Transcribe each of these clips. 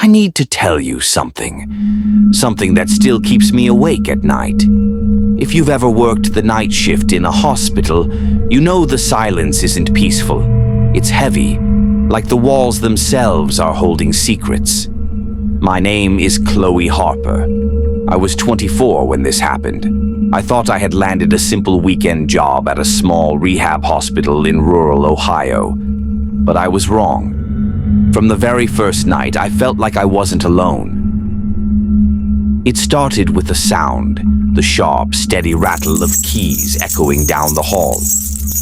I need to tell you something. Something that still keeps me awake at night. If you've ever worked the night shift in a hospital, you know the silence isn't peaceful. It's heavy, like the walls themselves are holding secrets. My name is Chloe Harper. I was 24 when this happened. I thought I had landed a simple weekend job at a small rehab hospital in rural Ohio. But I was wrong. From the very first night, I felt like I wasn't alone. It started with a sound, the sharp, steady rattle of keys echoing down the hall.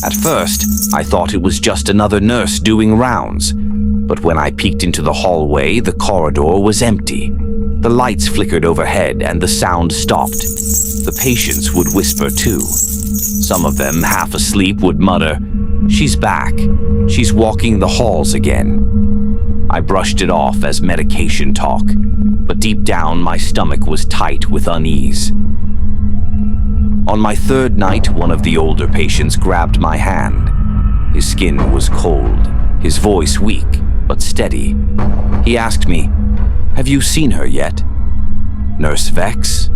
At first, I thought it was just another nurse doing rounds. But when I peeked into the hallway, the corridor was empty. The lights flickered overhead and the sound stopped. The patients would whisper too. Some of them, half asleep, would mutter, "She's back. She's walking the halls again." I brushed it off as medication talk, but deep down my stomach was tight with unease. On my third night, one of the older patients grabbed my hand. His skin was cold, his voice weak, but steady. He asked me, "Have you seen her yet?" "Nurse Vex?"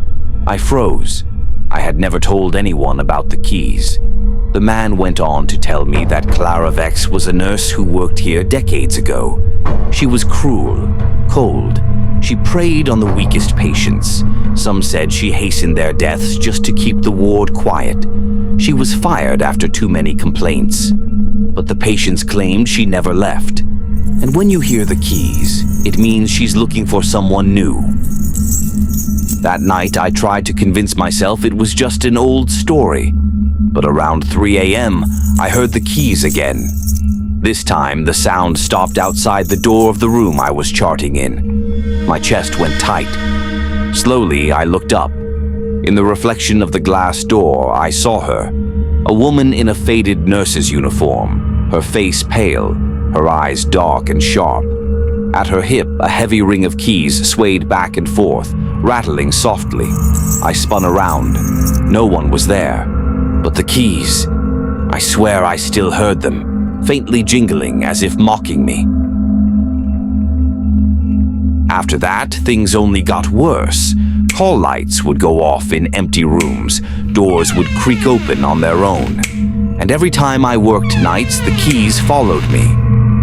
I froze. I had never told anyone about the keys. The man went on to tell me that Clara Vex was a nurse who worked here decades ago. She was cruel, cold. She preyed on the weakest patients. Some said she hastened their deaths just to keep the ward quiet. She was fired after too many complaints. But the patients claimed she never left. And when you hear the keys, it means she's looking for someone new. That night, I tried to convince myself it was just an old story. But around 3 a.m., I heard the keys again. This time, the sound stopped outside the door of the room I was charting in. My chest went tight. Slowly, I looked up. In the reflection of the glass door, I saw her. A woman in a faded nurse's uniform, her face pale, her eyes dark and sharp. At her hip, a heavy ring of keys swayed back and forth, rattling softly. I spun around. No one was there. But the keys, I swear I still heard them, faintly jingling as if mocking me. After that, things only got worse. Hall lights would go off in empty rooms, doors would creak open on their own. And every time I worked nights, the keys followed me.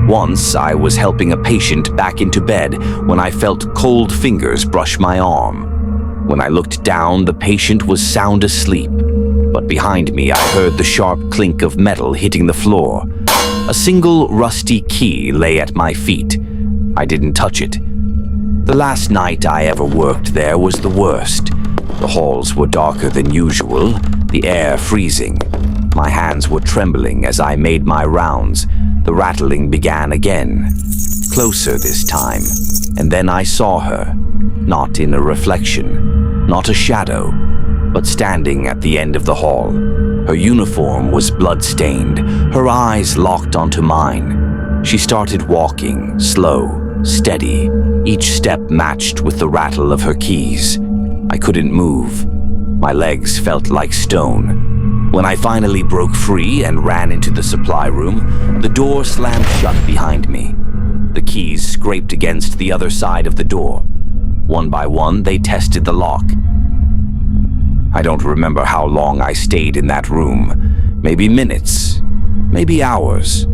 Once, I was helping a patient back into bed when I felt cold fingers brush my arm. When I looked down, the patient was sound asleep. But behind me, I heard the sharp clink of metal hitting the floor. A single rusty key lay at my feet. I didn't touch it. The last night I ever worked there was the worst. The halls were darker than usual, the air freezing. My hands were trembling as I made my rounds. The rattling began again, closer this time. And then I saw her, not in a reflection, not a shadow, but standing at the end of the hall. Her uniform was blood-stained, her eyes locked onto mine. She started walking, slow, steady, each step matched with the rattle of her keys. I couldn't move. My legs felt like stone. When I finally broke free and ran into the supply room, the door slammed shut behind me. The keys scraped against the other side of the door. One by one, they tested the lock. I don't remember how long I stayed in that room. Maybe minutes, maybe hours.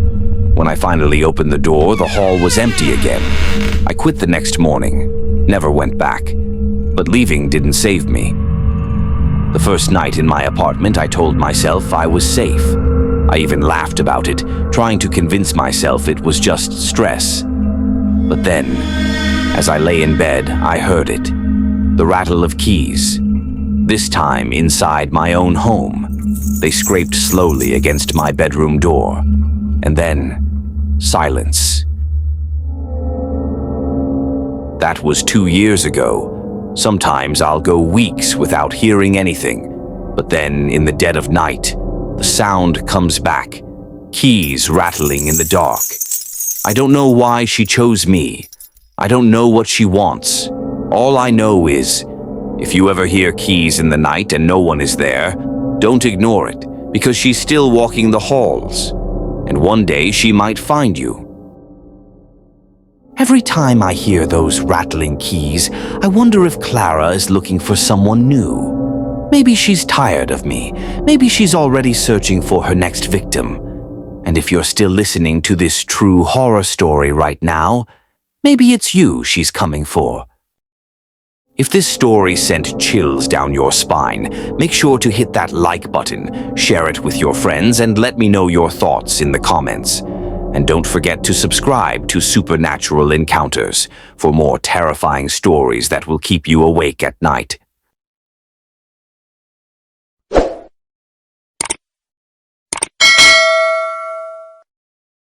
When I finally opened the door, the hall was empty again. I quit the next morning, never went back. But leaving didn't save me. The first night in my apartment, I told myself I was safe. I even laughed about it, trying to convince myself it was just stress. But then, as I lay in bed, I heard it. The rattle of keys. This time inside my own home. They scraped slowly against my bedroom door. And then, silence. That was 2 years ago. Sometimes I'll go weeks without hearing anything. But then, in the dead of night, the sound comes back. Keys rattling in the dark. I don't know why she chose me. I don't know what she wants. All I know is, if you ever hear keys in the night and no one is there, don't ignore it, because she's still walking the halls. And one day she might find you. Every time I hear those rattling keys, I wonder if Clara is looking for someone new. Maybe she's tired of me. Maybe she's already searching for her next victim. And if you're still listening to this true horror story right now, maybe it's you she's coming for. If this story sent chills down your spine, make sure to hit that like button, share it with your friends, and let me know your thoughts in the comments. And don't forget to subscribe to Supernatural Encounters for more terrifying stories that will keep you awake at night.